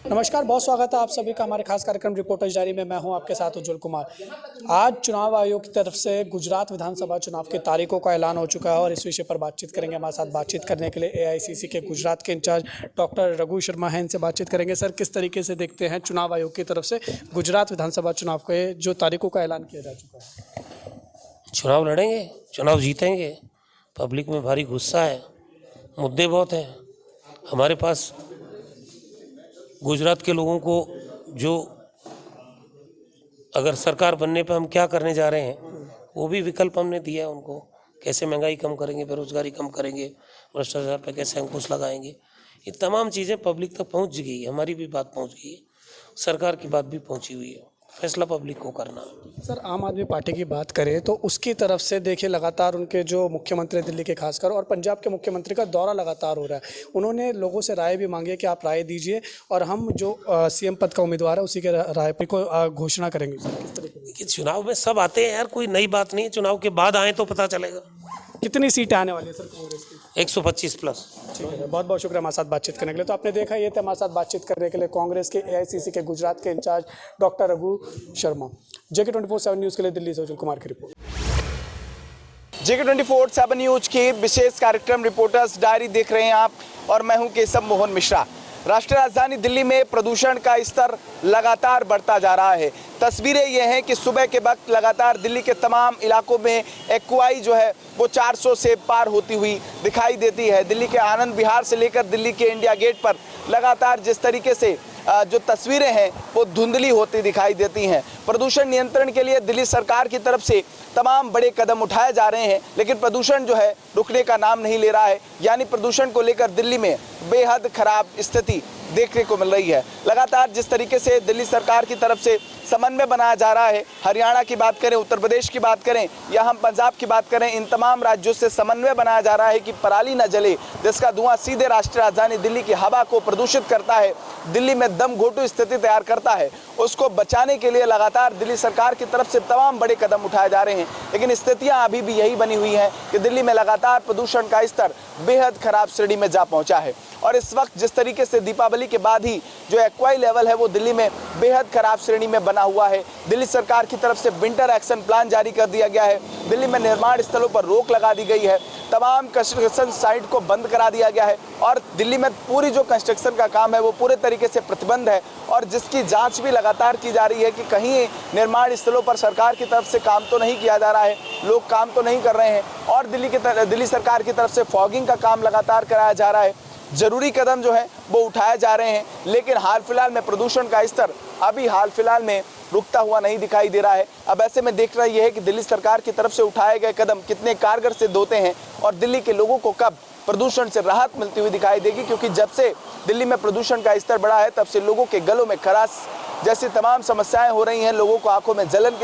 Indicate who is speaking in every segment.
Speaker 1: नमस्कार, बहुत स्वागत है आप सभी का हमारे खास कार्यक्रम रिपोर्टर्स डायरी में। मैं हूं आपके साथ उज्जवल कुमार। आज चुनाव आयोग की तरफ से गुजरात विधानसभा चुनाव की तारीखों का ऐलान हो चुका है और इस विषय पर बातचीत करेंगे। हमारे साथ बातचीत करने के लिए एआईसीसी के गुजरात के इंचार्ज डॉक्टर रघु शर्मा हैं, इनसे बातचीत करेंगे। सर, किस तरीके से देखते हैं चुनाव आयोग की तरफ से गुजरात विधानसभा चुनाव के जो तारीखों का ऐलान किया जा चुका है?
Speaker 2: चुनाव लड़ेंगे, चुनाव जीतेंगे। पब्लिक में भारी गुस्सा है, मुद्दे बहुत हैं हमारे पास। गुजरात के लोगों को जो अगर सरकार बनने पर हम क्या करने जा रहे हैं वो भी विकल्प हमने दिया है उनको। कैसे महंगाई कम करेंगे, बेरोजगारी कम करेंगे, भ्रष्टाचार पर कैसे अंकुश लगाएंगे, ये तमाम चीज़ें पब्लिक तक पहुंच गई है। हमारी भी बात पहुंच गई है, सरकार की बात भी पहुंची हुई है। फैसला पब्लिक को करना।
Speaker 1: सर, आम आदमी पार्टी की बात करें तो उसकी तरफ से देखिए लगातार उनके जो मुख्यमंत्री दिल्ली के खासकर और पंजाब के मुख्यमंत्री का दौरा लगातार हो रहा है। उन्होंने लोगों से राय भी मांगी है कि आप राय दीजिए और हम जो सीएम पद का उम्मीदवार है उसी के राय को घोषणा करेंगे। सर, किस तरीके से?
Speaker 2: देखिए, चुनाव में सब आते हैं यार, कोई नई बात नहीं है। चुनाव के बाद आए तो पता चलेगा।
Speaker 1: कितनी सीटें आने वाली है सर कांग्रेस की?
Speaker 2: 125 प्लस।
Speaker 1: ठीक है, बहुत बहुत शुक्रिया हमारे साथ बातचीत करने के लिए। तो आपने देखा, ये थे हमारे साथ बातचीत करने के लिए कांग्रेस के एआईसीसी के गुजरात के इंचार्ज डॉक्टर रघु शर्मा। जेके 24/7 न्यूज़ के लिए दिल्ली से उज्जवल कुमार की रिपोर्ट।
Speaker 3: जेके 24/7 न्यूज की विशेष कार्यक्रम रिपोर्टर्स डायरी देख रहे हैं आप और मैं हूं केशव मोहन मिश्रा। राष्ट्रीय राजधानी दिल्ली में प्रदूषण का स्तर लगातार बढ़ता जा रहा है। तस्वीरें ये हैं कि सुबह के वक्त लगातार दिल्ली के तमाम इलाकों में एक्यूआई जो है वो 400 से पार होती हुई दिखाई देती है। दिल्ली के आनंद विहार से लेकर दिल्ली के इंडिया गेट पर लगातार जिस तरीके से जो तस्वीरें हैं वो धुंधली होती दिखाई देती हैं। प्रदूषण नियंत्रण के लिए दिल्ली सरकार की तरफ से तमाम बड़े कदम उठाए जा रहे हैं, लेकिन प्रदूषण जो है रुकने का नाम नहीं ले रहा है। यानी प्रदूषण को लेकर दिल्ली में बेहद खराब स्थिति देखने को मिल रही है। लगातार जिस तरीके से दिल्ली सरकार की तरफ से समन्वय बनाया जा रहा है, हरियाणा की बात करें, उत्तर प्रदेश की बात करें या हम पंजाब की बात करें, इन तमाम राज्यों से समन्वय बनाया जा रहा है कि पराली न जले, जिसका धुआं सीधे राष्ट्रीय राजधानी दिल्ली की हवा को प्रदूषित करता है, दिल्ली में दम घोटू स्थिति तैयार करता है। उसको बचाने के लिए लगातार दिल्ली सरकार की तरफ से तमाम बड़े कदम उठाए जा रहे हैं, लेकिन स्थितियां अभी भी यही बनी हुई हैं कि दिल्ली में लगातार प्रदूषण का स्तर बेहद खराब श्रेणी में जा पहुंचा है। और इस वक्त जिस तरीके से दीपावली के बाद ही जो एक्वाई लेवल है वो दिल्ली में बेहद खराब श्रेणी में बना हुआ है। दिल्ली सरकार की तरफ से विंटर एक्शन प्लान जारी कर दिया गया है। दिल्ली में निर्माण स्थलों पर रोक लगा दी गई है। तमाम कंस्ट्रक्शन साइट को बंद करा दिया गया है और दिल्ली में पूरी जो कंस्ट्रक्शन का काम है वो पूरे तरीके से प्रतिबंध है और जिसकी जांच भी लगातार की जा रही है कि कहीं निर्माण स्थलों पर सरकार की तरफ से काम तो नहीं किया जा रहा है, लोग काम तो नहीं कर रहे हैं। और दिल्ली सरकार की तरफ से फॉगिंग का काम लगातार कराया जा रहा है। जरूरी कदम जो है वो उठाए जा रहे हैं, लेकिन हाल फिलहाल में प्रदूषण का स्तर अभी हाल फिलहाल में रुकता हुआ नहीं दिखाई दे रहा है। अब ऐसे में देखना यह है कि दिल्ली सरकार की तरफ से उठाए गए कदम कितने कारगर सिद्ध होते हैं और दिल्ली के लोगों को कब प्रदूषण से राहत मिलती हुई दिखाई देगी। क्योंकि जब से दिल्ली में प्रदूषण का स्तर बढ़ा है तब से लोगों के गलों में खराश जैसी तमाम समस्याएं हो रही हैं, लोगों को आंखों में जलन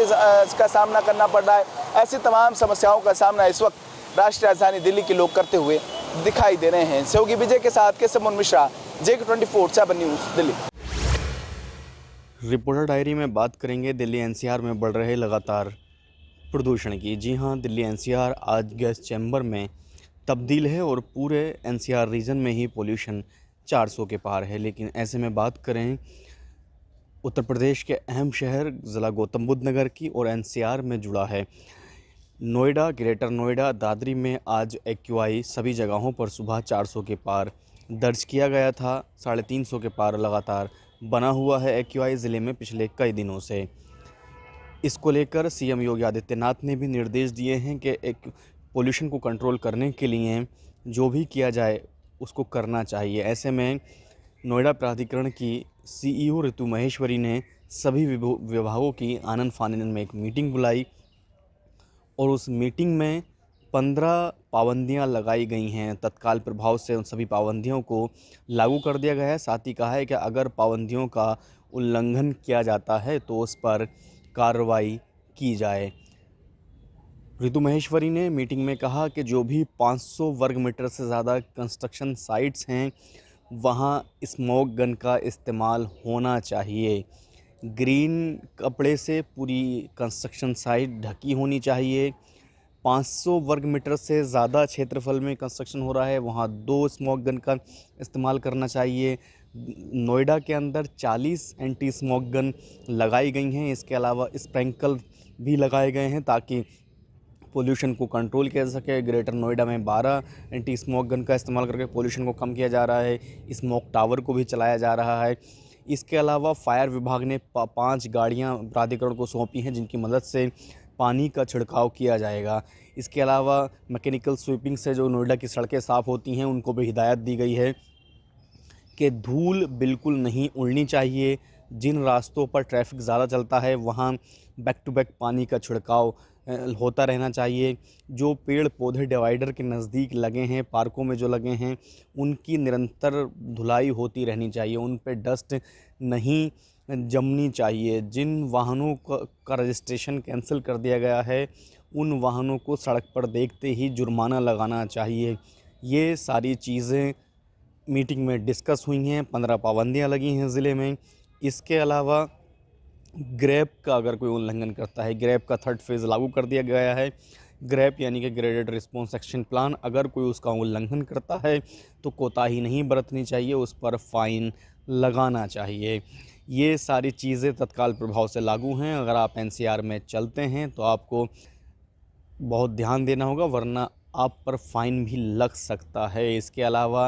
Speaker 3: का सामना करना पड़ रहा है। ऐसी तमाम समस्याओं का सामना इस वक्त राष्ट्रीय राजधानी दिल्ली के लोग करते हुए दिखाई दे रहे हैं। सहयोगी विजय के साथ केशव मोहन मिश्रा, जेके 24/7 न्यूज़ दिल्ली।
Speaker 4: रिपोर्टर डायरी में बात करेंगे दिल्ली एनसीआर में बढ़ रहे लगातार प्रदूषण की। जी हां, दिल्ली एनसीआर आज गैस चैम्बर में तब्दील है और पूरे एनसीआर रीजन में ही पोल्यूशन 400 के पार है। लेकिन ऐसे में बात करें उत्तर प्रदेश के अहम शहर ज़िला गौतम बुद्ध नगर की और एनसीआर में जुड़ा है नोएडा, ग्रेटर नोएडा, दादरी में आज एक्यूआई सभी जगहों पर सुबह 400 के पार दर्ज किया गया था। 350 के पार लगातार बना हुआ है एक्यूआई ज़िले में पिछले कई दिनों से। इसको लेकर सीएम योगी आदित्यनाथ ने भी निर्देश दिए हैं कि एक पोल्यूशन को कंट्रोल करने के लिए जो भी किया जाए उसको करना चाहिए। ऐसे में नोएडा प्राधिकरण की सीईओ ऋतु महेश्वरी ने सभी विभागों की आनन फानन में एक मीटिंग बुलाई और उस मीटिंग में 15 पाबंदियां लगाई गई हैं। तत्काल प्रभाव से उन सभी पाबंदियों को लागू कर दिया गया है। साथ ही कहा है कि अगर पाबंदियों का उल्लंघन किया जाता है तो उस पर कार्रवाई की जाए। ऋतु महेश्वरी ने मीटिंग में कहा कि जो भी 500 वर्ग मीटर से ज़्यादा कंस्ट्रक्शन साइट्स हैं वहाँ स्मोक गन का इस्तेमाल होना चाहिए। ग्रीन कपड़े से पूरी कंस्ट्रक्शन साइट ढकी होनी चाहिए। 500 वर्ग मीटर से ज़्यादा क्षेत्रफल में कंस्ट्रक्शन हो रहा है वहाँ 2 स्मोक गन का इस्तेमाल करना चाहिए। नोएडा के अंदर 40 एंटी स्मोक गन लगाई गई हैं। इसके अलावा स्प्रिंकल भी लगाए गए हैं ताकि पोल्यूशन को कंट्रोल किया जा सके। ग्रेटर नोएडा में 12 एंटी स्मोक गन का इस्तेमाल करके पोल्यूशन को कम किया जा रहा है। स्मोक टावर को भी चलाया जा रहा है। इसके अलावा फायर विभाग ने 5 गाड़ियां प्राधिकरण को सौंपी हैं जिनकी मदद से पानी का छिड़काव किया जाएगा। इसके अलावा मैकेनिकल स्वीपिंग से जो नोएडा की सड़कें साफ़ होती हैं उनको भी हिदायत दी गई है कि धूल बिल्कुल नहीं उड़नी चाहिए। जिन रास्तों पर ट्रैफिक ज़्यादा चलता है वहाँ बैक टू बैक पानी का छिड़काव होता रहना चाहिए। जो पेड़ पौधे डिवाइडर के नज़दीक लगे हैं, पार्कों में जो लगे हैं, उनकी निरंतर धुलाई होती रहनी चाहिए। उन पे डस्ट नहीं जमनी चाहिए। जिन वाहनों का रजिस्ट्रेशन कैंसिल कर दिया गया है उन वाहनों को सड़क पर देखते ही जुर्माना लगाना चाहिए। ये सारी चीज़ें मीटिंग में डिस्कस हुई हैं। 15 पाबंदियाँ लगी हैं ज़िले में। इसके अलावा ग्रैप का अगर कोई उल्लंघन करता है, ग्रैप का 3rd फेज़ लागू कर दिया गया है। ग्रैप यानी कि ग्रेडेड रिस्पॉन्स एक्शन प्लान, अगर कोई उसका उल्लंघन करता है तो कोताही नहीं बरतनी चाहिए, उस पर फ़ाइन लगाना चाहिए। ये सारी चीज़ें तत्काल प्रभाव से लागू हैं। अगर आप एनसीआर में चलते हैं तो आपको बहुत ध्यान देना होगा, वरना आप पर फ़ाइन भी लग सकता है। इसके अलावा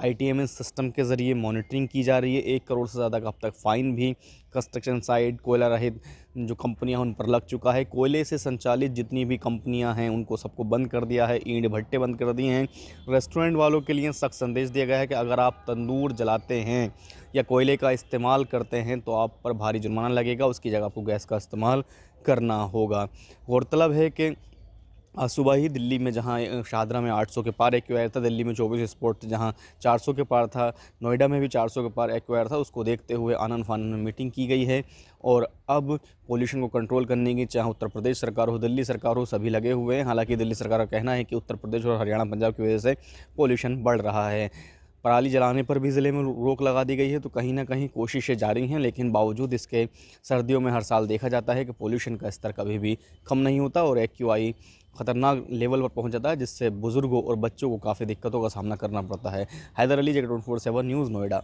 Speaker 4: ITMS सिस्टम के ज़रिए मॉनिटरिंग की जा रही है। 1 करोड़ से ज़्यादा का अब तक फ़ाइन भी कंस्ट्रक्शन साइट, कोयला रहित जो कंपनियां उन पर लग चुका है। कोयले से संचालित जितनी भी कंपनियां हैं उनको सबको बंद कर दिया है। ईंट भट्टे बंद कर दिए हैं। रेस्टोरेंट वालों के लिए सख्त संदेश दिया गया है कि अगर आप तंदूर जलाते हैं या कोयले का इस्तेमाल करते हैं तो आप पर भारी जुर्माना लगेगा। उसकी जगह आपको गैस का इस्तेमाल करना होगा। गौरतलब है कि आज सुबह ही दिल्ली में जहां शाहदरा में 800 के पार एक्यूआई था, दिल्ली में 24 स्पॉट जहां 400 के पार था, नोएडा में भी 400 के पार एक्यूआई था, उसको देखते हुए आनन फानन में मीटिंग की गई है। और अब पोल्यूशन को कंट्रोल करने की चाहे उत्तर प्रदेश सरकार हो, दिल्ली सरकार हो, सभी लगे हुए हैं। हालांकि दिल्ली सरकार का कहना है कि उत्तर प्रदेश और हरियाणा पंजाब की वजह से पोल्यूशन बढ़ रहा है। पराली जलाने पर भी ज़िले में रोक लगा दी गई है। तो कहीं ना कहीं कोशिशें जारी हैं, लेकिन बावजूद इसके सर्दियों में हर साल देखा जाता है कि पोल्यूशन का स्तर कभी भी कम नहीं होता और एक्यूआई ख़तरनाक लेवल पर पहुंच जाता है, जिससे बुज़ुर्गों और बच्चों को काफ़ी दिक्कतों का सामना करना पड़ता है। हैदर अली, जगत 24/7 न्यूज़, नोएडा।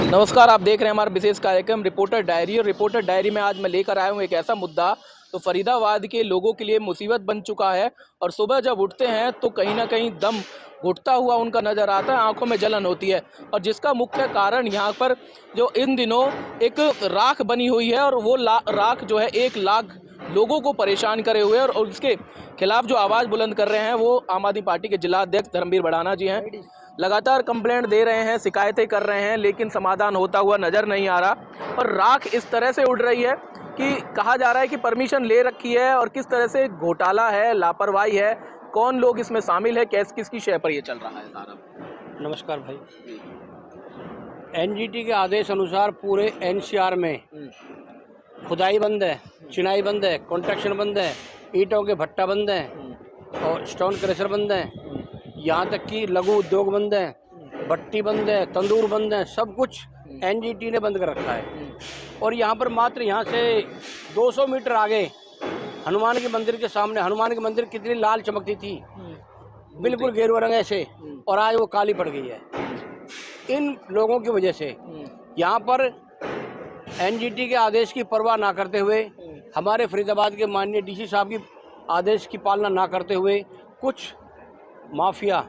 Speaker 5: नमस्कार, आप देख रहे हैं हमारा विशेष कार्यक्रम रिपोर्टर डायरी। और रिपोर्टर डायरी में आज मैं लेकर आया हूँ एक ऐसा मुद्दा तो फरीदाबाद के लोगों के लिए मुसीबत बन चुका है। और सुबह जब उठते हैं तो कहीं ना कहीं दम घुटता हुआ उनका नज़र आता है, आंखों में जलन होती है। और जिसका मुख्य कारण यहाँ पर जो इन दिनों एक राख बनी हुई है और वो राख जो है 1 लाख लोगों को परेशान करे हुए और उसके खिलाफ जो आवाज़ बुलंद कर रहे हैं वो आम आदमी पार्टी के जिला अध्यक्ष धर्मवीर भड़ाना जी हैं। लगातार कंप्लेंट दे रहे हैं, शिकायतें कर रहे हैं, लेकिन समाधान होता हुआ नज़र नहीं आ रहा। और राख इस तरह से उड़ रही है कि कहा जा रहा है कि परमिशन ले रखी है और किस तरह से घोटाला है, लापरवाही है, कौन लोग इसमें शामिल है, किसकी शय पर ये चल रहा है सारा।
Speaker 6: नमस्कार भाई। एनजीटी के आदेश अनुसार पूरे एनसीआर में खुदाई बंद है, चिनाई बंद है, कंस्ट्रक्शन बंद है, ईंटों के भट्टा बंद हैं और स्टोन क्रशर बंद हैं। यहाँ तक कि लघु उद्योग बंद हैं, भट्टी बंद है, तंदूर बंद है, सब कुछ एनजीटी ने बंद कर रखा है। और यहाँ पर मात्र यहाँ से 200 मीटर आगे हनुमान के मंदिर के सामने, हनुमान के मंदिर कितनी लाल चमकती थी, बिल्कुल गेरुआ रंग ऐसे, और आज वो काली पड़ गई है। इन लोगों की वजह से यहाँ पर एनजीटी के आदेश की परवाह ना करते हुए, हमारे फरीदाबाद के माननीय डीसी साहब की आदेश की पालना ना करते हुए कुछ माफिया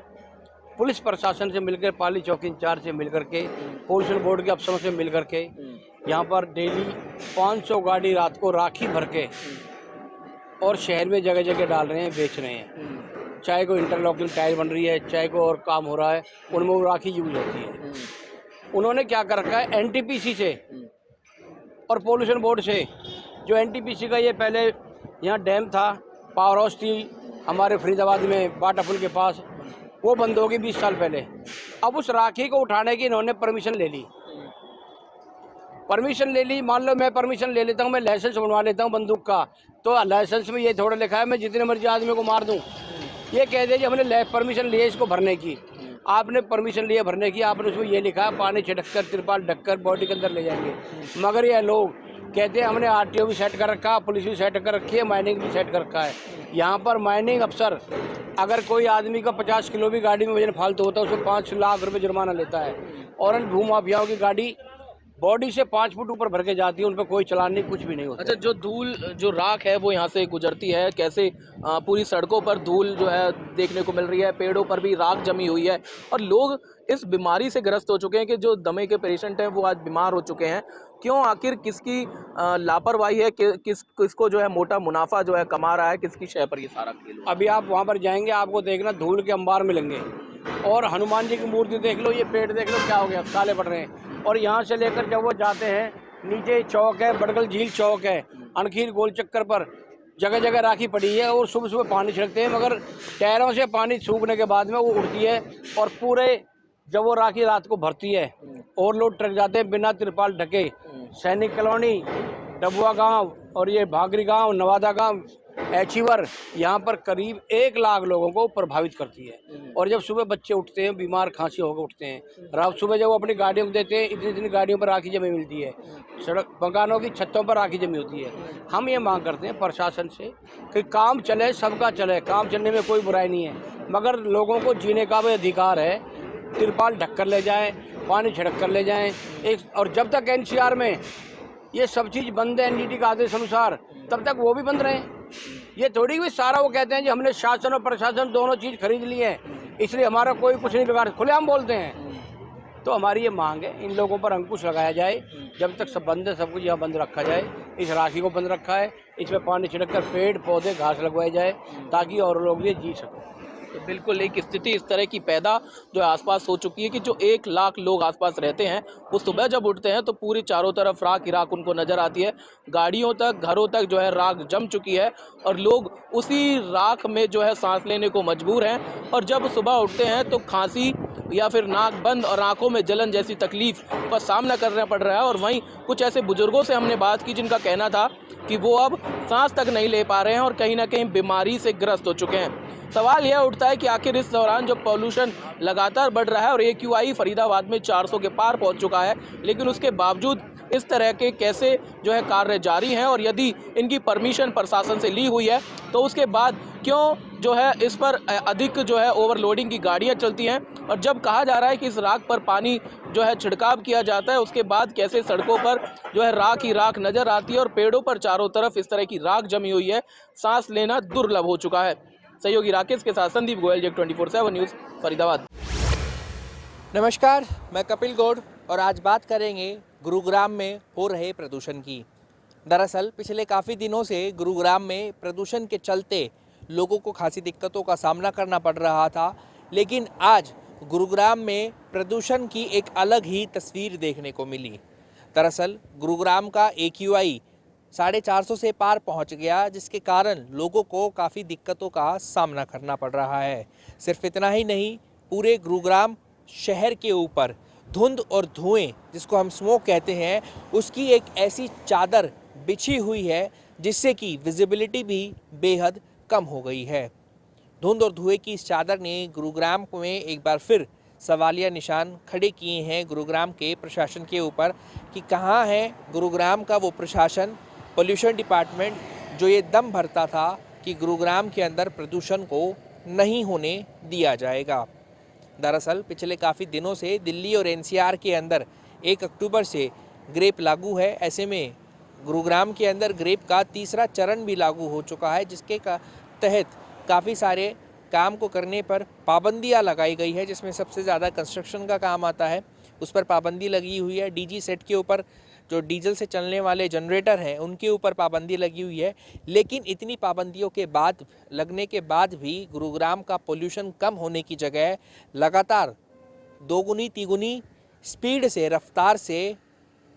Speaker 6: पुलिस प्रशासन से मिलकर, पाली चौकी इंचार्ज से मिलकर के, पोल्यूशन बोर्ड के अफसरों से मिलकर के यहाँ पर डेली 500 गाड़ी रात को राखी भर के और शहर में जगह जगह डाल रहे हैं, बेच रहे हैं। चाहे कोई इंटरलॉकिंग टाइल बन रही है, चाहे कोई और काम हो रहा है, उनमें वो राखी यूज होती है। उन्होंने क्या कर रखा है, एनटीपीसी से और पोल्यूशन बोर्ड से, जो एनटीपीसी का ये पहले यहाँ डैम था, पावर हाउस थी हमारे फरीदाबाद में बाटापुल के पास, वो बंद होगी 20 साल पहले। अब उस राखी को उठाने की इन्होंने परमिशन ले ली। मान लो मैं परमिशन ले लेता हूँ, मैं लाइसेंस बनवा लेता हूँ बंदूक का, तो लाइसेंस में ये थोड़ा लिखा है मैं जितने मर्जी आदमी को मार दूँ। ये कह दे हमने परमिशन लिए इसको भरने की, आपने परमिशन लिए भरने की, आपने उसमें ये लिखा है पानी छिड़ककर, तिरपाल ढककर बॉडी के अंदर ले जाएंगे। मगर ये लोग कहते हैं हमने आरटीओ भी सेट कर रखा, पुलिस भी सेट कर रखी है, माइनिंग भी सेट कर रखा है। यहाँ पर माइनिंग अफसर अगर कोई आदमी का 50 किलो भी गाड़ी में वजन फालतू होता है उसको 5 लाख रुपए जुर्माना लेता है। और इन भूमाफियाओं की गाड़ी बॉडी से 5 फुट ऊपर भर के जाती है, उन पर कोई चलान नहीं, कुछ भी नहीं होता।
Speaker 5: अच्छा, जो धूल जो राख है वो यहाँ से गुजरती है, कैसे पूरी सड़कों पर धूल जो है देखने को मिल रही है, पेड़ों पर भी राख जमी हुई है और लोग इस बीमारी से ग्रस्त हो चुके हैं कि जो दमे के पेशेंट हैं वो आज बीमार हो चुके हैं। क्यों, आखिर किसकी लापरवाही है, किसको जो है मोटा मुनाफा जो है कमा रहा है, किसकी शय पर ये सारा खेल?
Speaker 6: अभी आप वहाँ पर जाएंगे, आपको देखना धूल के अंबार मिलेंगे। और हनुमान जी की मूर्ति देख लो, ये पेड़ देख लो क्या हो गया, काले पड़ रहे हैं। और यहाँ से लेकर जब वो जाते हैं नीचे चौक है, बड़गल झील चौक है, अनखीर गोल चक्कर पर जगह जगह राखी पड़ी है और सुबह सुबह पानी छिड़कते हैं, मगर टायरों से पानी सूखने के बाद में वो उड़ती है और पूरे जब वो राखी रात को भरती है ओवरलोड ट्रक जाते हैं बिना तिरपाल ढके। सैनिक कॉलोनी, डबुआ गांव और ये भागरी गांव, नवादा गांव, एचीवर, यहाँ पर करीब 1 लाख लोगों को प्रभावित करती है। और जब सुबह बच्चे उठते हैं बीमार खांसी होकर उठते हैं, रात सुबह जब वो अपनी गाड़ियों को देते हैं, इतनी इतनी गाड़ियों पर राखी जमी मिलती है, सड़क मकानों की छतों पर राखी जमी होती है। हम ये मांग करते हैं प्रशासन से कि काम चले, सबका चले, काम चलने में कोई बुराई नहीं है, मगर लोगों को जीने का भी अधिकार है। तिरपाल ढक कर ले जाएं, पानी छिड़क कर ले जाएं। और जब तक एनसीआर में ये सब चीज़ बंद है एनजीटी के आदेश अनुसार, तब तक वो भी बंद रहे। ये थोड़ी भी सारा वो कहते हैं कि हमने शासन और प्रशासन दोनों चीज़ खरीद ली है इसलिए हमारा कोई कुछ नहीं बिगाड़, खुलेआम बोलते हैं। तो हमारी ये मांग है इन लोगों पर अंकुश लगाया जाए, जब तक सब बंद है सब कुछ यहाँ बंद रखा जाए। इस राखी को बंद रखा है, इसमें पानी छिड़क कर पेड़ पौधे घास लगवाए जाए ताकि और लोग ये जी सकें।
Speaker 5: तो बिल्कुल एक स्थिति इस तरह की पैदा जो आसपास हो चुकी है कि जो 1 लाख लोग आसपास रहते हैं वो सुबह जब उठते हैं तो पूरी चारों तरफ राख ही राख उनको नज़र आती है। गाड़ियों तक, घरों तक जो है राख जम चुकी है और लोग उसी राख में जो है सांस लेने को मजबूर हैं। और जब सुबह उठते हैं तो खांसी या फिर नाक बंद और आंखों में जलन जैसी तकलीफ का सामना करना पड़ रहा है। और वहीं कुछ ऐसे बुजुर्गों से हमने बात की जिनका कहना था कि वो अब सांस तक नहीं ले पा रहे हैं और कहीं ना कहीं बीमारी से ग्रस्त हो चुके हैं। सवाल यह उठता है कि आखिर इस दौरान जो पॉल्यूशन लगातार बढ़ रहा है और AQI फरीदाबाद में 400 के पार पहुंच चुका है, लेकिन उसके बावजूद इस तरह के कैसे जो है कार्य जारी हैं और यदि इनकी परमिशन प्रशासन से ली हुई है तो उसके बाद क्यों जो है इस पर अधिक जो है ओवरलोडिंग की गाड़ियां चलती हैं। और जब कहा जा रहा है कि इस राख पर पानी जो है छिड़काव किया जाता है उसके बाद कैसे सड़कों पर जो है राख ही राख नज़र आती है और पेड़ों पर चारों तरफ इस तरह की राख जमी हुई है, सांस लेना दुर्लभ हो चुका है। सहयोगी राकेश के साथ संदीप गोयल, जेक 24/7 न्यूज़, फरीदाबाद।
Speaker 7: नमस्कार, मैं कपिल गौड़ और आज बात करेंगे गुरुग्राम में हो रहे प्रदूषण की। दरअसल पिछले काफ़ी दिनों से गुरुग्राम में प्रदूषण के चलते लोगों को खासी दिक्कतों का सामना करना पड़ रहा था, लेकिन आज गुरुग्राम में प्रदूषण की एक अलग ही तस्वीर देखने को मिली। दरअसल गुरुग्राम का AQI 450 से पार पहुंच गया, जिसके कारण लोगों को काफ़ी दिक्कतों का सामना करना पड़ रहा है। सिर्फ इतना ही नहीं, पूरे गुरुग्राम शहर के ऊपर धुंध और धुएं, जिसको हम स्मोक कहते हैं, उसकी एक ऐसी चादर बिछी हुई है जिससे कि विजिबिलिटी भी बेहद कम हो गई है। धुंध और धुएं की इस चादर ने गुरुग्राम में एक बार फिर सवालिया निशान खड़े किए हैं गुरुग्राम के प्रशासन के ऊपर कि कहाँ है गुरुग्राम का वो प्रशासन, पोल्यूशन डिपार्टमेंट, जो ये दम भरता था कि गुरुग्राम के अंदर प्रदूषण को नहीं होने दिया जाएगा। दरअसल पिछले काफ़ी दिनों से दिल्ली और NCR के अंदर 1 अक्टूबर से ग्रेप लागू है। ऐसे में गुरुग्राम के अंदर ग्रेप का तीसरा चरण भी लागू हो चुका है, जिसके तहत काफ़ी सारे काम को करने पर पाबंदियां लगाई गई है, जिसमें सबसे ज़्यादा कंस्ट्रक्शन का काम आता है, उस पर पाबंदी लगी हुई है। DG सेट के ऊपर जो डीजल से चलने वाले जनरेटर हैं उनके ऊपर पाबंदी लगी हुई है। लेकिन इतनी पाबंदियों के बाद लगने के बाद भी गुरुग्राम का पोल्यूशन कम होने की जगह लगातार दोगुनी तिगुनी स्पीड से, रफ्तार से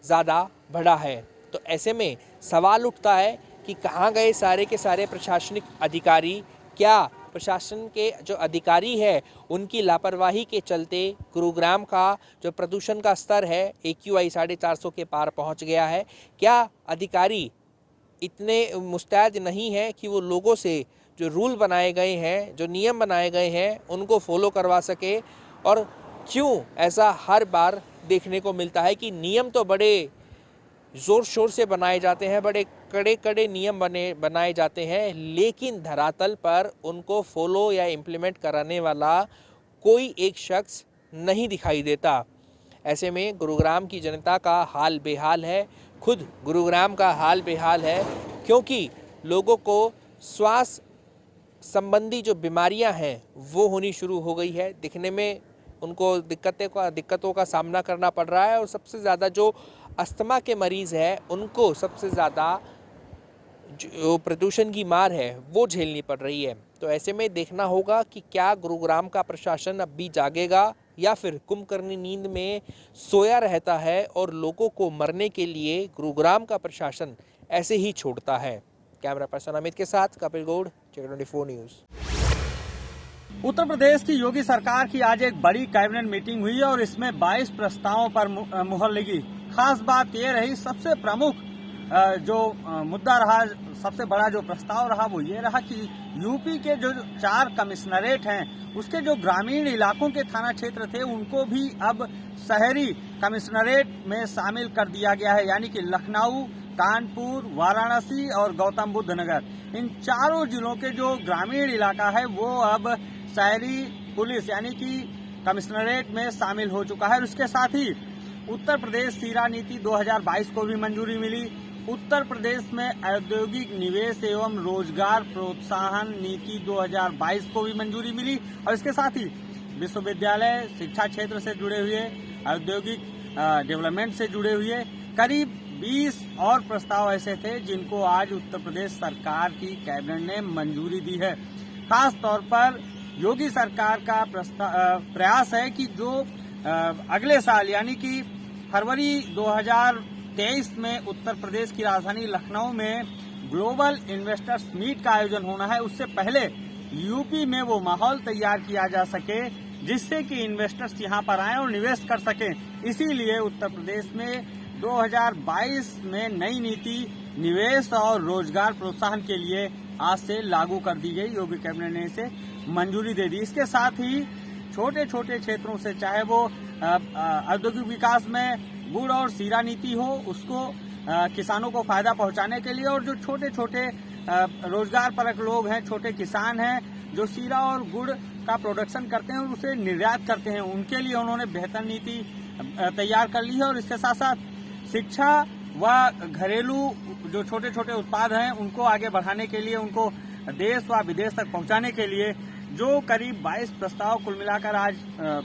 Speaker 7: ज़्यादा बढ़ा है। तो ऐसे में सवाल उठता है कि कहाँ गए सारे के सारे प्रशासनिक अधिकारी? क्या प्रशासन के जो अधिकारी है उनकी लापरवाही के चलते गुरुग्राम का जो प्रदूषण का स्तर है AQI 450 के पार पहुंच गया है? क्या अधिकारी इतने मुस्तैद नहीं है कि वो लोगों से जो रूल बनाए गए हैं, जो नियम बनाए गए हैं, उनको फॉलो करवा सके? और क्यों ऐसा हर बार देखने को मिलता है कि नियम तो बड़े ज़ोर शोर से बनाए जाते हैं, बड़े कड़े कड़े नियम बनाए जाते हैं, लेकिन धरातल पर उनको फॉलो या इम्प्लीमेंट कराने वाला कोई एक शख्स नहीं दिखाई देता। ऐसे में गुरुग्राम की जनता का हाल बेहाल है, खुद गुरुग्राम का हाल बेहाल है, क्योंकि लोगों को श्वास संबंधी जो बीमारियां हैं वो होनी शुरू हो गई है। दिखने में उनको दिक्कतों का सामना करना पड़ रहा है, और सबसे ज़्यादा जो अस्थमा के मरीज़ हैं उनको सबसे ज़्यादा जो प्रदूषण की मार है वो झेलनी पड़ रही है। तो ऐसे में देखना होगा कि क्या गुरुग्राम का प्रशासन अब भी जागेगा या फिर कुंभकर्णी नींद में सोया रहता है और लोगों को मरने के लिए गुरुग्राम का प्रशासन ऐसे ही छोड़ता है। कैमरा पर्सन अमित के साथ कपिल गौड़, Check24 न्यूज़।
Speaker 8: उत्तर प्रदेश की योगी सरकार की आज एक बड़ी कैबिनेट मीटिंग हुई और इसमें 22 प्रस्तावों पर मुहर लगी। खास बात यह रही, सबसे प्रमुख जो मुद्दा रहा, सबसे बड़ा जो प्रस्ताव रहा वो ये रहा कि यूपी के जो 4 कमिश्नरेट हैं उसके जो ग्रामीण इलाकों के थाना क्षेत्र थे उनको भी अब शहरी कमिश्नरेट में शामिल कर दिया गया है। यानी कि लखनऊ, कानपुर, वाराणसी और गौतम बुद्ध नगर, इन चारों जिलों के जो ग्रामीण इलाका है वो अब शहरी पुलिस यानी कि कमिश्नरेट में शामिल हो चुका है। और उसके साथ ही उत्तर प्रदेश शीरा नीति 2022 को भी मंजूरी मिली। उत्तर प्रदेश में औद्योगिक निवेश एवं रोजगार प्रोत्साहन नीति 2022 को भी मंजूरी मिली। और इसके साथ ही विश्वविद्यालय, शिक्षा क्षेत्र से जुड़े हुए, औद्योगिक डेवलपमेंट से जुड़े हुए करीब 20 और प्रस्ताव ऐसे थे जिनको आज उत्तर प्रदेश सरकार की कैबिनेट ने मंजूरी दी है। खास तौर पर योगी सरकार का प्रयास है कि जो अगले साल यानी कि फरवरी 2023 में उत्तर प्रदेश की राजधानी लखनऊ में ग्लोबल इन्वेस्टर्स मीट का आयोजन होना है, उससे पहले यूपी में वो माहौल तैयार किया जा सके जिससे कि इन्वेस्टर्स यहां पर आएं और निवेश कर सकें। इसीलिए उत्तर प्रदेश में 2022 में नई नीति निवेश और रोजगार प्रोत्साहन के लिए आज से लागू कर दी गई। योगी कैबिनेट ने इसे मंजूरी दे दी। इसके साथ ही छोटे छोटे क्षेत्रों से, चाहे वो औद्योगिक विकास में गुड़ और शीरा नीति हो, उसको किसानों को फायदा पहुंचाने के लिए, और जो छोटे छोटे रोजगार परक लोग हैं, छोटे किसान हैं जो शीरा और गुड़ का प्रोडक्शन करते हैं और उसे निर्यात करते हैं, उनके लिए उन्होंने बेहतर नीति तैयार कर ली है। और इसके साथ साथ शिक्षा व घरेलू जो छोटे छोटे उत्पाद हैं उनको आगे बढ़ाने के लिए, उनको देश व विदेश तक पहुंचाने के लिए जो करीब 22 प्रस्ताव कुल मिलाकर आज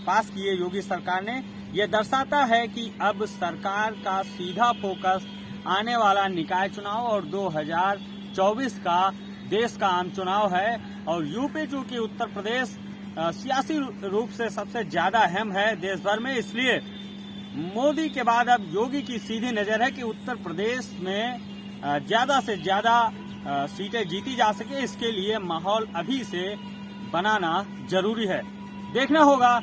Speaker 8: पास किए योगी सरकार ने, ये दर्शाता है कि अब सरकार का सीधा फोकस आने वाला निकाय चुनाव और 2024 का देश का आम चुनाव है। और यूपी चूंकि उत्तर प्रदेश सियासी रूप से सबसे ज्यादा अहम है देश भर में, इसलिए मोदी के बाद अब योगी की सीधी नजर है कि उत्तर प्रदेश में ज्यादा से ज्यादा सीटें जीती जा सके। इसके लिए माहौल अभी से बनाना जरूरी है। देखना होगा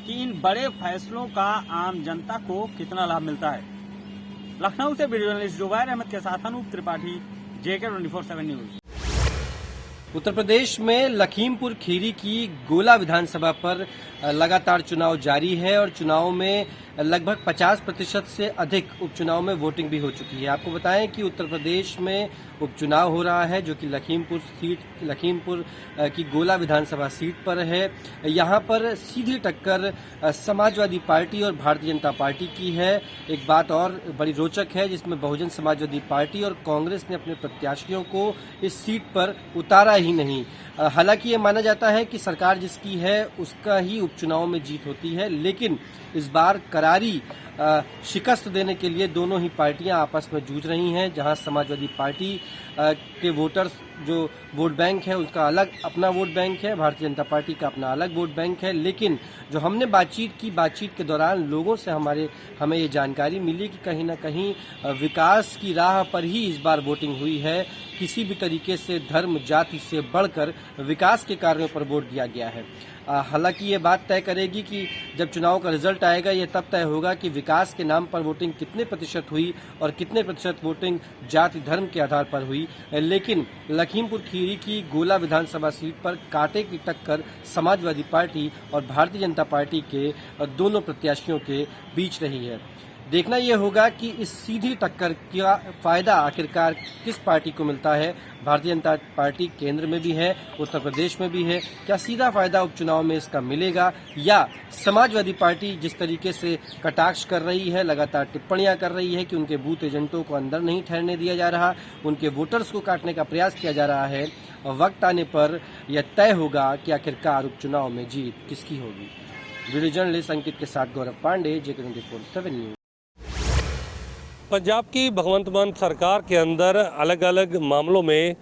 Speaker 8: कि इन बड़े फैसलों का आम जनता को कितना लाभ मिलता है। लखनऊ से वीडियो जर्नलिस्ट जुबैर अहमद के साथ अनूप त्रिपाठी, JK24 न्यूज।
Speaker 7: उत्तर प्रदेश में लखीमपुर खीरी की गोला विधानसभा पर लगातार चुनाव जारी है और चुनाव में लगभग 50% से अधिक उपचुनाव में वोटिंग भी हो चुकी है। आपको बताएं कि उत्तर प्रदेश में उपचुनाव हो रहा है जो कि लखीमपुर की गोला विधानसभा सीट पर है। यहां पर सीधी टक्कर समाजवादी पार्टी और भारतीय जनता पार्टी की है। एक बात और बड़ी रोचक है जिसमें बहुजन समाजवादी पार्टी और कांग्रेस ने अपने प्रत्याशियों को इस सीट पर उतारा ही नहीं। हालांकि ये माना जाता है कि सरकार जिसकी है उसका ही उपचुनाव में जीत होती है, लेकिन इस बार करारी शिकस्त देने के लिए दोनों ही पार्टियां आपस में जूझ रही हैं। जहां समाजवादी पार्टी के वोटर्स जो वोट बैंक है उसका अलग अपना वोट बैंक है, भारतीय जनता पार्टी का अपना अलग वोट बैंक है। लेकिन जो हमने बातचीत के दौरान लोगों से हमें ये जानकारी मिली कि कहीं ना कहीं विकास की राह पर ही इस बार वोटिंग हुई है। किसी भी तरीके से धर्म जाति से बढ़कर विकास के कार्यों पर वोट दिया गया है। हालांकि ये बात तय करेगी कि जब चुनाव का रिजल्ट आएगा ये तब तय होगा कि विकास के नाम पर वोटिंग कितने प्रतिशत हुई और कितने प्रतिशत वोटिंग जाति धर्म के आधार पर हुई। लेकिन लखीमपुर खीरी की गोला विधानसभा सीट पर कांटे की टक्कर समाजवादी पार्टी और भारतीय जनता पार्टी के दोनों प्रत्याशियों के बीच रही है।
Speaker 9: देखना ये होगा कि इस सीधी टक्कर का फायदा आखिरकार किस पार्टी को मिलता है। भारतीय जनता पार्टी केंद्र में भी है, उत्तर प्रदेश में भी है, क्या सीधा फायदा उपचुनाव में इसका मिलेगा, या समाजवादी पार्टी जिस तरीके से कटाक्ष कर रही है, लगातार टिप्पणियां कर रही है कि उनके बूथ एजेंटों को अंदर नहीं ठहरने दिया जा रहा, उनके वोटर्स को काटने का प्रयास किया जा रहा है। वक्त आने पर यह तय होगा कि आखिरकार उपचुनाव में जीत किसकी होगी। वीडियो जर्नलिस्ट अंकित के साथ गौरव पांडे, JK24/7 न्यूज।
Speaker 10: पंजाब की भगवंत मान सरकार के अंदर अलग अलग मामलों में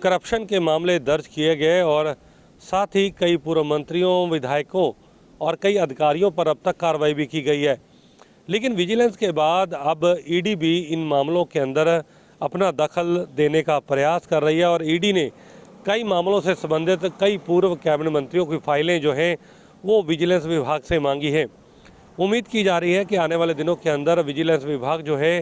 Speaker 10: करप्शन के मामले दर्ज किए गए और साथ ही कई पूर्व मंत्रियों, विधायकों और कई अधिकारियों पर अब तक कार्रवाई भी की गई है। लेकिन विजिलेंस के बाद अब ईडी भी इन मामलों के अंदर अपना दखल देने का प्रयास कर रही है और ईडी ने कई मामलों से संबंधित कई पूर्व कैबिनेट मंत्रियों की फाइलें जो हैं वो विजिलेंस विभाग से मांगी हैं। उम्मीद की जा रही है कि आने वाले दिनों के अंदर विजिलेंस विभाग जो है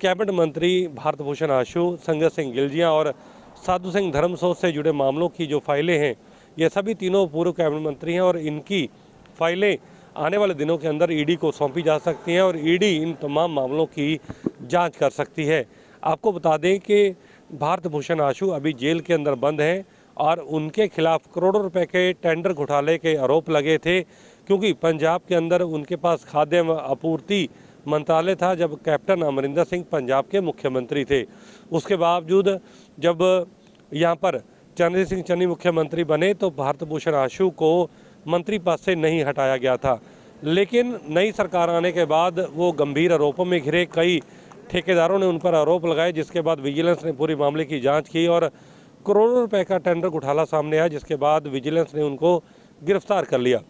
Speaker 10: कैबिनेट मंत्री भारत भूषण आशु, संजय सिंह गिलजिया और साधु सिंह धर्मसोत से जुड़े मामलों की जो फाइलें हैं, ये सभी तीनों पूर्व कैबिनेट मंत्री हैं और इनकी फाइलें आने वाले दिनों के अंदर ईडी को सौंपी जा सकती हैं और ईडी इन तमाम मामलों की जांच कर सकती है। आपको बता दें कि भारत भूषण आशु अभी जेल के अंदर बंद हैं और उनके खिलाफ करोड़ों रुपए के टेंडर घोटाले के आरोप लगे थे, क्योंकि पंजाब के अंदर उनके पास खाद्य आपूर्ति मंत्रालय था जब कैप्टन अमरिंदर सिंह पंजाब के मुख्यमंत्री थे। उसके बावजूद जब यहाँ पर चरणजीत सिंह चन्नी मुख्यमंत्री बने तो भारत भूषण आशु को मंत्री पद से नहीं हटाया गया था। लेकिन नई सरकार आने के बाद वो गंभीर आरोपों में घिरे, कई ठेकेदारों ने उन पर आरोप लगाए, जिसके बाद विजिलेंस ने पूरी मामले की जाँच की और करोड़ों रुपए का टेंडर घोटाला सामने आया, जिसके बाद विजिलेंस ने उनको गिरफ्तार कर लिया।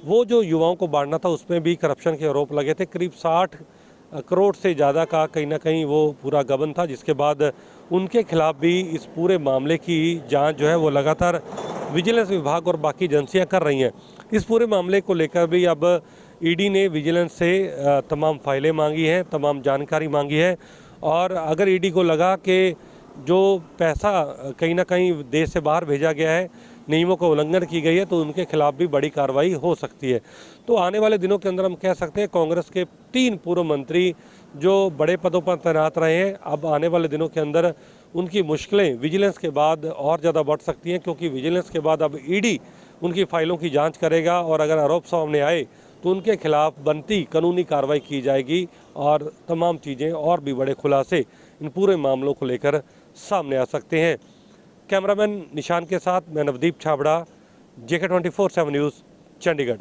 Speaker 10: वो जो युवाओं को बांटना था उसमें भी करप्शन के आरोप लगे थे, करीब 60 करोड़ से ज़्यादा का कहीं ना कहीं वो पूरा गबन था, जिसके बाद उनके खिलाफ भी इस पूरे मामले की जांच जो है वो लगातार विजिलेंस विभाग और बाकी एजेंसियां कर रही हैं। इस पूरे मामले को लेकर भी अब ईडी ने विजिलेंस से तमाम फाइलें मांगी हैं, तमाम जानकारी मांगी है और अगर ईडी को लगा कि जो पैसा कहीं ना कहीं देश से बाहर भेजा गया है, नियमों का उल्लंघन की गई है, तो उनके खिलाफ भी बड़ी कार्रवाई हो सकती है। तो आने वाले दिनों के अंदर हम कह सकते हैं कांग्रेस के 3 पूर्व मंत्री जो बड़े पदों पर तैनात रहे हैं, अब आने वाले दिनों के अंदर उनकी मुश्किलें विजिलेंस के बाद और ज़्यादा बढ़ सकती हैं, क्योंकि विजिलेंस के बाद अब ईडी उनकी फाइलों की जाँच करेगा और अगर आरोप सामने आए तो उनके खिलाफ बनती कानूनी कार्रवाई की जाएगी और तमाम चीज़ें और भी बड़े खुलासे इन पूरे मामलों को लेकर सामने आ सकते हैं। कैमरामैन निशान के साथ मैं नवदीप छाबड़ा, JK24/7 न्यूज़, चंडीगढ़।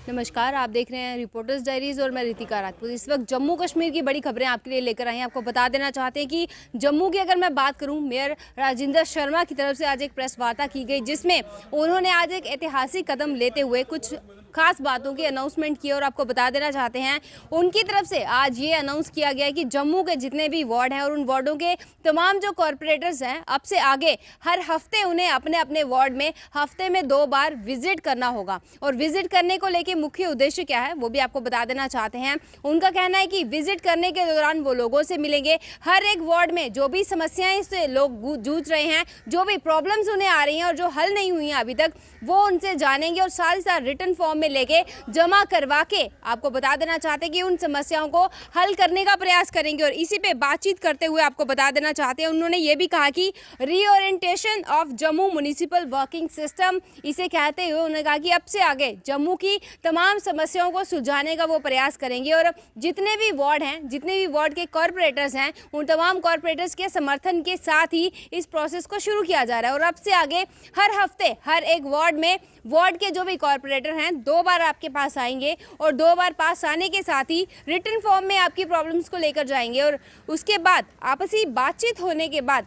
Speaker 11: नमस्कार, आप देख रहे हैं रिपोर्टर्स डायरीज और मैं रितिका राजपूत। इस वक्त जम्मू कश्मीर की बड़ी खबरें आपके लिए लेकर आई हैं। आपको बता देना चाहते हैं कि जम्मू की अगर मैं बात करूं, मेयर राजिंदर शर्मा की तरफ से आज एक प्रेस वार्ता की गई, जिसमें उन्होंने आज एक ऐतिहासिक कदम लेते हुए कुछ खास बातों की अनाउंसमेंट की और आपको बता देना चाहते हैं उनकी तरफ से आज ये अनाउंस किया गया है कि जम्मू के जितने भी वार्ड हैं और उन वार्डों के तमाम जो कॉरपोरेटर्स हैं, अब से आगे हर हफ्ते उन्हें अपने अपने वार्ड में हफ्ते में 2 बार विजिट करना होगा। और विजिट करने को लेकर मुख्य उद्देश्य क्या है वो भी आपको बता देना चाहते हैं। उनका कहना है कि विजिट करने के दौरान वो लोगों से मिलेंगे, हर एक वार्ड में जो भी समस्याएं से लोग जूझ रहे हैं, जो भी प्रॉब्लम्स उन्हें आ रही हैं और जो हल नहीं हुई हैं अभी तक, वो उनसे जानेंगे और साथ ही साथ रिटर्न फॉर्म में लेके जमा करवा के आपको बता देना चाहते हैं कि उन समस्याओं को हल करने का प्रयास करेंगे। और इसी पे बातचीत करते हुए आपको बता देना चाहते हैं, उन्होंने ये भी कहा कि reorientation of Jammu municipal working system, इसे कहते हुए उन्होंने कहा कि अब से आगे जम्मू की तमाम समस्याओं को सुलझाने का वो प्रयास करेंगे और जितने भी वार्ड हैं, जितने भी वार्ड के कॉरपोरेटर्स हैं, उन तमाम कॉरपोरेटर्स के समर्थन के साथ ही इस प्रोसेस को शुरू किया जा रहा है। और अब से आगे हर हफ्ते हर एक वार्ड में वार्ड के जो भी कॉरपोरेटर हैं 2 बार आपके पास आएंगे और 2 बार पास आने के साथ ही रिटर्न फॉर्म में आपकी प्रॉब्लम्स को लेकर जाएंगे और उसके बाद आपसी बातचीत होने के बाद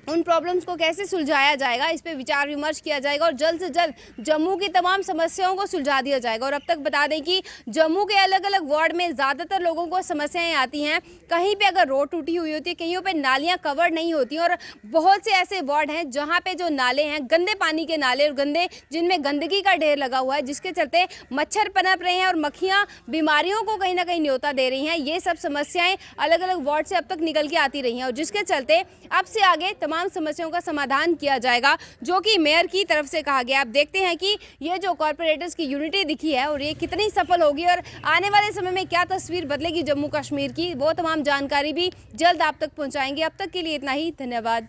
Speaker 11: उन प्रॉब्लम्स को कैसे सुलझाया जाएगा, इस पे विचार विमर्श किया जाएगा और जल्द से जल्द जम्मू की तमाम समस्याओं को सुलझा दिया जाएगा। और अब तक बता दें कि जम्मू के अलग अलग वार्ड में ज़्यादातर लोगों को समस्याएं आती हैं, कहीं पे अगर रोड टूटी हुई होती है, कहीं पे नालियां कवर नहीं होती और बहुत से ऐसे वार्ड हैं जहाँ पे जो नाले हैं गंदे पानी के नाले और गंदे, जिनमें गंदगी का ढेर लगा हुआ है, जिसके चलते मच्छर पनप रहे हैं और मक्खियाँ बीमारियों को कहीं ना कहीं न्योता दे रही हैं। ये सब समस्याएँ अलग अलग वार्ड से अब तक निकल के आती रही हैं और जिसके चलते अब से आगे तमाम समस्याओं का समाधान किया जाएगा, जो कि मेयर की तरफ से कहा गया। आप देखते हैं कि ये जो कॉर्पोरेटर्स की यूनिटी दिखी है और ये कितनी सफल होगी और आने वाले समय में क्या तस्वीर बदलेगी जम्मू कश्मीर की, वो तमाम जानकारी भी जल्द आप तक पहुंचाएंगे। अब तक के लिए इतना ही, धन्यवाद।